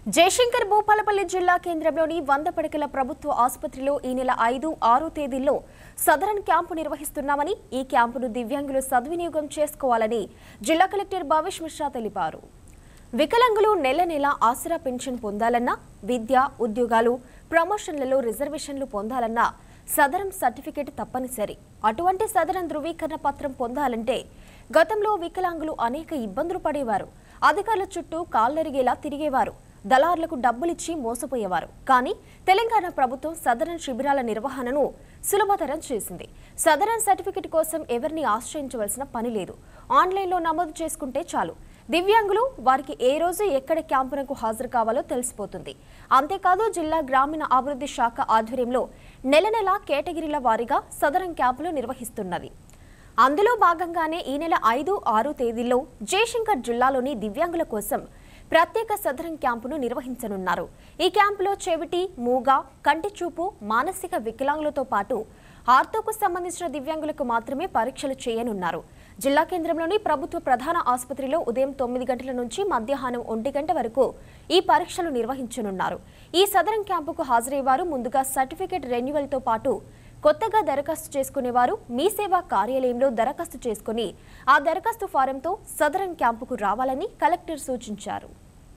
జయశంకర్ భూపాలపల్లి జిల్లా కేంద్రంలోని 100 పడకల ప్రభుత్వ ఆసుపత్రిలో ఈ నెల 5, 6 తేదీల్లో సదరన్ క్యాంపు నిర్వహిస్తున్నామని, ఈ క్యాంపును దివ్యాంగులు సద్వినియోగం చేసుకోవాలని జిల్లా కలెక్టర్ భవేష్ మిశ్రా తెలిపారు. వికలాంగులు నెల నెల ఆసరా పెన్షన్ పొందాలన్నా, విద్య, ఉద్యోగాలు, ప్రమోషన్లలో రిజర్వేషన్లు పొందాలన్నా సదరన్ సర్టిఫికేట్ తప్పనిసరి. అటువంటి సదరన్ ధృవీకరణ పత్రం పొందాలంటే గతంలో వికలాంగులు అనేక ఇబ్బందులు పడేవారు. అధికారుల చుట్టూ కాళ్లరిగేలా తిరిగేవారు. దళారులకు డబ్బులిచ్చి మోసపోయేవారు. కానీ తెలంగాణ ప్రభుత్వం సదరన్ శిబిరాల నిర్వహణను సులభతరం చేసింది. సదరన్ సర్టిఫికెట్ కోసం ఎవరిని ఆశ్రయించవలసిన పని లేదు. ఆన్లైన్లో నమోదు చేసుకుంటే చాలు. దివ్యాంగులు వారికి ఏ రోజు ఎక్కడ క్యాంపునకు హాజరు కావాలో తెలిసిపోతుంది. అంతేకాదు, జిల్లా గ్రామీణ అభివృద్ధి శాఖ ఆధ్వర్యంలో నెల నెల కేటగిరీల వారీగా సదరన్ క్యాంపులు నిర్వహిస్తున్నది. అందులో భాగంగానే ఈ నెల 5, 6 తేదీల్లో జయశంకర్ జిల్లాలోని దివ్యాంగుల కోసం ప్రత్యేక సదరన్ క్యాంపును నిర్వహించనున్నారు. ఈ క్యాంపులో చెవిటి, మూగ, కంటి చూపు, మానసిక వికలాంగులతో పాటు ఆర్థోకు సంబంధించిన దివ్యాంగులకు మాత్రమే పరీక్షలు చేయనున్నారు. జిల్లా కేంద్రంలోని ప్రభుత్వ ప్రధాన ఆసుపత్రిలో ఉదయం 9 గంటల నుంచి మధ్యాహ్నం 1 గంట వరకు ఈ పరీక్షలు నిర్వహించనున్నారు. ఈ సదరన్ క్యాంపుకు హాజరయ్యేవారు ముందుగా సర్టిఫికేట్ రెన్యువల్తో పాటు కొత్తగా దరఖాస్తు చేసుకునేవారు మీ సేవా కార్యాలయంలో దరఖాస్తు చేసుకుని ఆ దరఖాస్తు ఫారంతో సదరన్ క్యాంపుకు రావాలని కలెక్టర్ సూచించారు.